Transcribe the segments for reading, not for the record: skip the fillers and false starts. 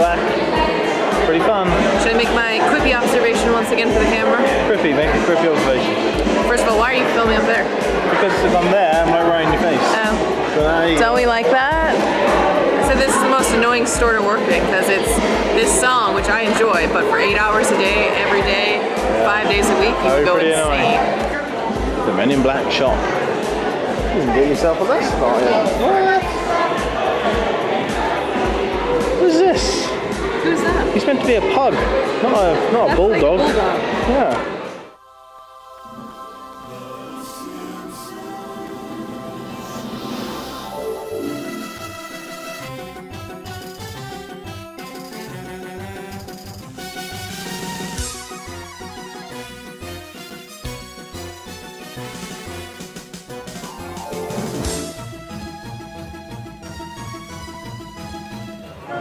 black. Pretty fun. Should I make my quippy observation once again for the camera? Quippy, make a quippy observation. First of all, why are you filming up there? Because if I'm there, I'm right in your face. Oh. Don't we like that? I said this is the most annoying store to work in because it's this song, which I enjoy, but for 8 hours a day, every day, 5 days a week, you can go insane. Annoying. The Men in Black shop. You can get yourself a vest. What? Who's this? Who's that? He's meant to be a pug, not a bulldog. Like a bulldog. Yeah.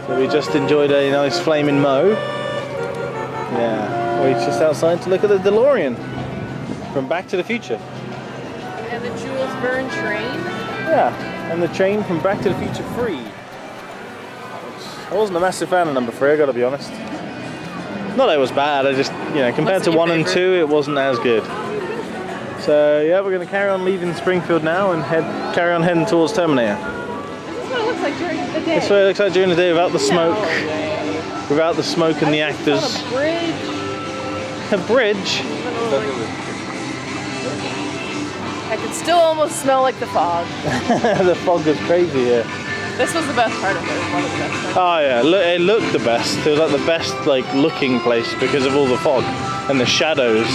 So we just enjoyed a nice flaming mow. Yeah, we're just outside to look at the DeLorean from Back to the Future. And the Jules Verne train. Yeah, and the train from Back to the Future 3. I wasn't a massive fan of number 3, I gotta be honest. Not that it was bad, I just, you know, compared to 1 and 2, it wasn't as good. So yeah, we're gonna carry on leaving Springfield now and carry on heading towards Terminator. This is what it looks like during the day. That's what it looks like during the day without the smoke. Without the smoke and the actors. It's on a bridge. A bridge? I could still almost smell like the fog. The fog was crazy here. This was the best part of it. It was one of the best parts. Oh yeah, it looked the best. It was like the best looking place because of all the fog and the shadows.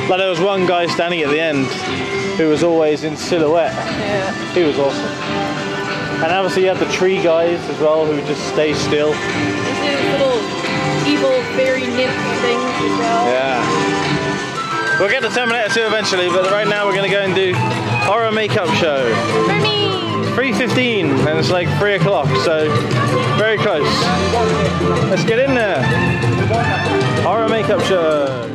Like there was one guy standing at the end who was always in silhouette. Yeah. He was awesome. And obviously you have the tree guys as well who just stay still. These little evil fairy nymph things as well. Yeah. We'll get to Terminator 2 eventually, but right now we're going to go and do horror makeup show. For me! 3:15 and it's like 3 o'clock, so very close. Let's get in there. Horror makeup show.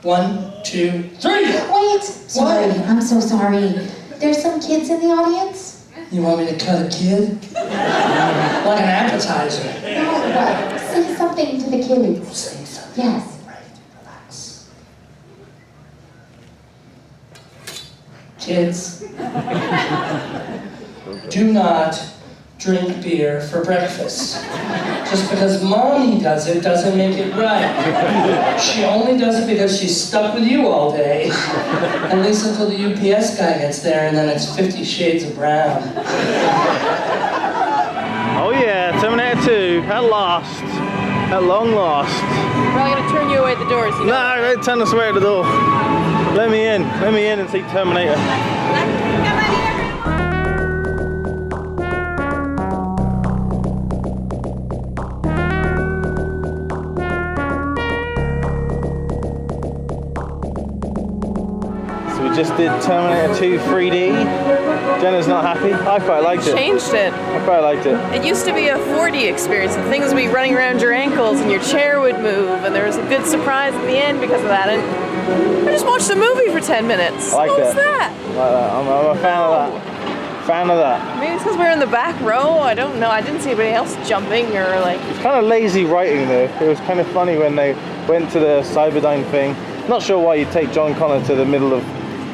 One, two, three! Wait! Sorry, I'm so sorry. There's some kids in the audience? You want me to cut a kid? Like an appetizer. No, but say something to the kids. Say something. Yes. Right, relax. Kids, do not drink beer for breakfast. Just because mommy does it doesn't make it right. She only does it because she's stuck with you all day. At least until the UPS guy gets there and then it's 50 shades of brown. Oh yeah, Terminator 2, at last. At long last. We're probably going to turn you away at the doors. You know? No, don't turn us away at the door. Let me in and see Terminator. We just did Terminator 2 3D. Jenna's not happy. I quite liked it. Changed it. I quite liked it. It used to be a 4D experience, and things would be running around your ankles and your chair would move, and there was a good surprise at the end because of that. And I just watched a movie for 10 minutes. I like what that. was that? I like that. I'm a fan of that. Fan of that. Maybe it's because we were in the back row. I don't know. I didn't see anybody else jumping or like. It's kind of lazy writing though. It was kind of funny when they went to the Cyberdyne thing. Not sure why you take John Connor to the middle of,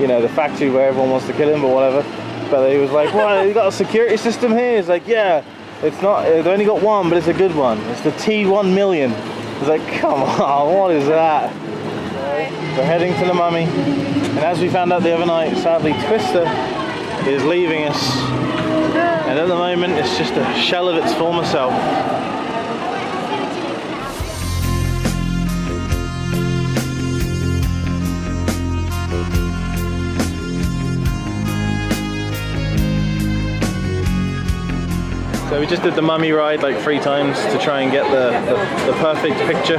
you know, the factory where everyone wants to kill him, but whatever. But he was like, "Well, you got a security system here?" It's like, "Yeah, it's not. They've only got one, but it's a good one. It's the T1 million." It's like, "Come on, what is that?" We're heading to the Mummy, and as we found out the other night, sadly, Twister is leaving us, and at the moment, it's just a shell of its former self. So we we just did the mummy ride like 3 times to try and get the perfect picture.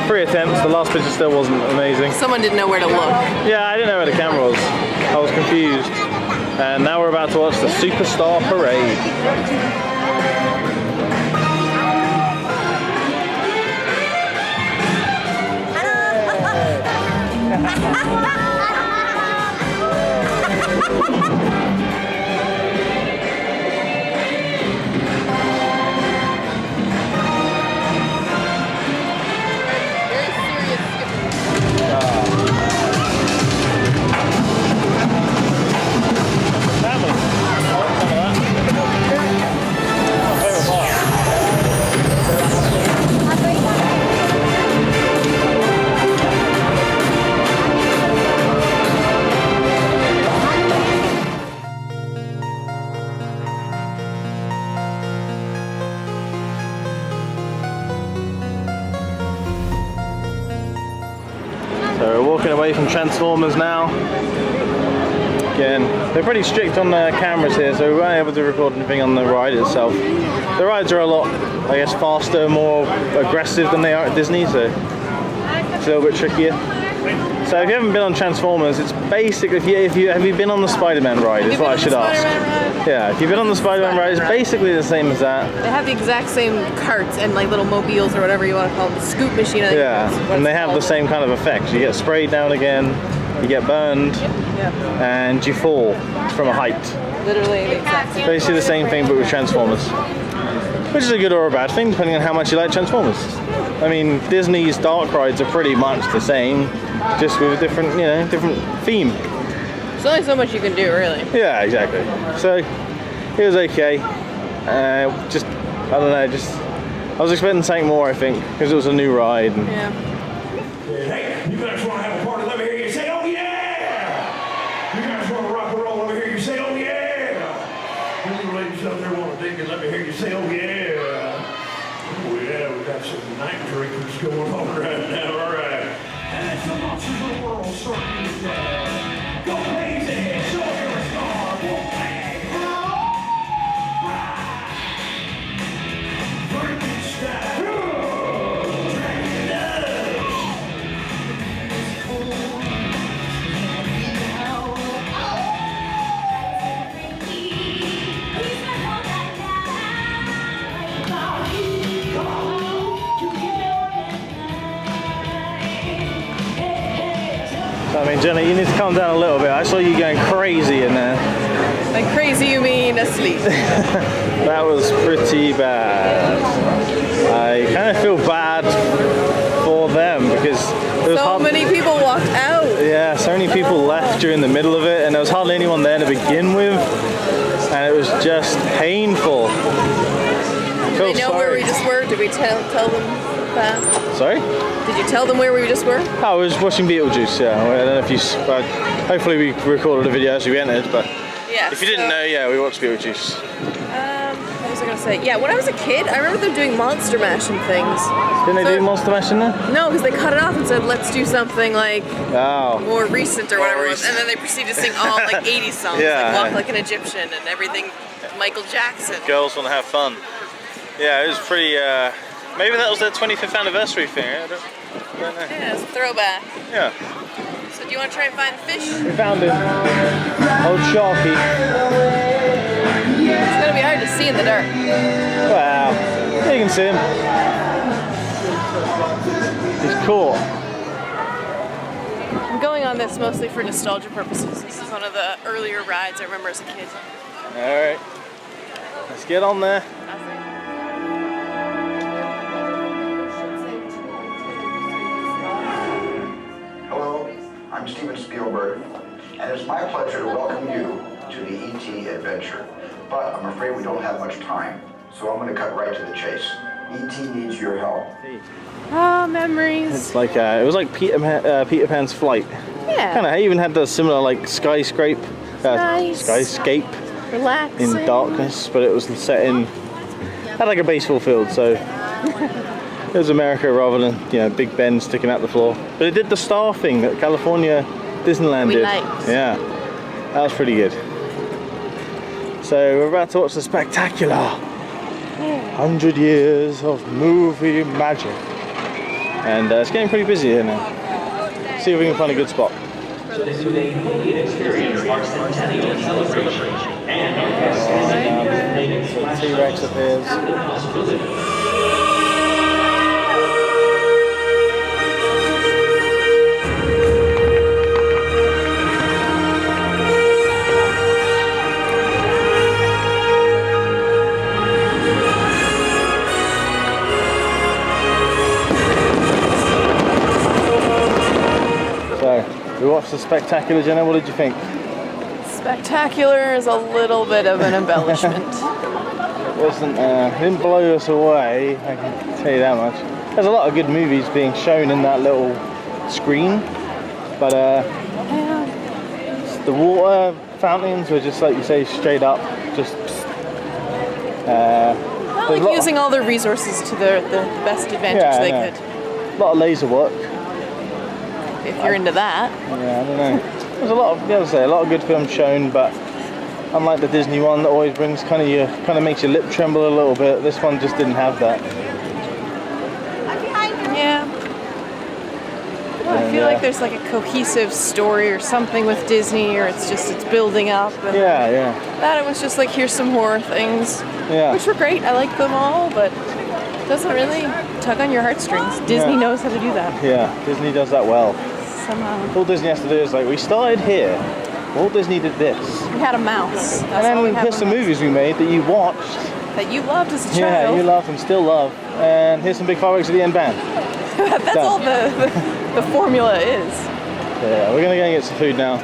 3 attempts, the last picture still wasn't amazing. Someone didn't know where to look. Yeah, I didn't know where the camera was. I was confused. And now we're about to watch the Superstar Parade. So we're walking away from Transformers now. Again, they're pretty strict on the cameras here, so we weren't able to record anything on the ride itself. The rides are a lot, I guess, faster, more aggressive than they are at Disney, so it's a little bit trickier. So if you haven't been on Transformers, it's basically, have you been on the Spider-Man ride, is what I should ask. Yeah, if you've been on the Spider-Man ride, it's basically the same as that. They have the exact same carts and like little mobiles or whatever you want to call them, the scoop machine. I think Yeah, and they have the same kind of effects. You get sprayed down again, you get burned, and you fall from a height. Literally the exact same. Basically the same thing, but with Transformers. Which is a good or a bad thing, depending on how much you like Transformers. I mean, Disney's dark rides are pretty much the same, just with a different, you know, different theme. There's only so much you can do, really. Yeah, exactly. So it was okay. Just, I don't know, I was expecting something more, I think, because it was a new ride. And Yeah. Hey, you guys want to have a party? Let me hear you say, oh yeah! You guys want to rock and roll? Let me hear you say, oh yeah! You ladies out there want to dig it? Let me hear you say, oh yeah! Oh yeah, we got some night drinkers going on right now. All right. And it's the monsters of the world starting today. Go crazy! Show your star! Wolfgang! Frankenstein! I mean, Jenny, you need to calm down a little bit. I saw you going crazy in there. Like crazy, you mean asleep? That was pretty bad. I kind of feel bad for them because there was So many people walked out. Yeah, so many people left during the middle of it, and there was hardly anyone there to begin with, and it was just painful. Did they know where we just were? Did we tell them that? Sorry? Did you tell them where we just were? I was watching Beetlejuice, yeah. I don't know if you... hopefully we recorded a video as we entered, but Yeah. if you didn't know, yeah, we watched Beetlejuice. What was I gonna say? Yeah, when I was a kid, I remember them doing Monster Mash and things. Didn't they do Monster Mash in there? No, because they cut it off and said, let's do something like Oh. more recent or whatever it was. recent. And then they proceeded to sing all like 80s songs, Yeah. like Walk Like an Egyptian and everything Michael Jackson. Girls want to have fun. Yeah, it was pretty... maybe that was their 25th anniversary thing. I don't know. Yeah, it's a throwback. Yeah. So do you want to try and find the fish? We found him. Old Sharky. It's gonna be hard to see in the dark. Wow. You can see him. He's caught. I'm going on this mostly for nostalgia purposes. This is one of the earlier rides I remember as a kid. Alright. Let's get on there. Hello, I'm Steven Spielberg, and it's my pleasure to welcome you to the E.T. adventure. But I'm afraid we don't have much time, so I'm going to cut right to the chase. E.T. needs your help. Oh, memories. It's like it was like Peter Pan's flight. Yeah. Kind of. It even had the similar like skyscape Relaxing. in darkness, but it was set in had like a baseball field, so it was America rather than Big Ben sticking out the floor. But it did the star thing that California Disneyland We did. liked. Yeah, that was pretty good. So we're about to watch the spectacular 100 years of movie magic. And it's getting pretty busy here now. See if we can find a good spot. So this is a fully experienced our centennial celebration and our guests So T-Rex appears. We watched the spectacular, Jenna. What did you think? Spectacular is a little bit of an embellishment. It wasn't. It didn't blow us away. I can tell you that much. There's a lot of good movies being shown in that little screen, but the water fountains were just like you say, straight up, just. Not like using all their resources to the best advantage they could. A lot of laser work. If you're into that. Yeah, I don't know. There's a lot of good films shown, but unlike the Disney one that always brings kind of makes your lip tremble a little bit, this one just didn't have that. Yeah. I feel like there's like a cohesive story or something with Disney, or it's building up. And that it was just like, here's some horror things, which were great. I like them all, but it doesn't really tug on your heartstrings. Disney knows how to do that. Yeah, Disney does that well. Somehow. All Disney has to do is like, we started here. Walt Disney did this. We had a mouse. And then here's some movies we made that you watched. That you loved as a child. Yeah, you loved and still love. And here's some big fireworks at the end, bam. That's all the formula is. Yeah, we're gonna go and get some food now.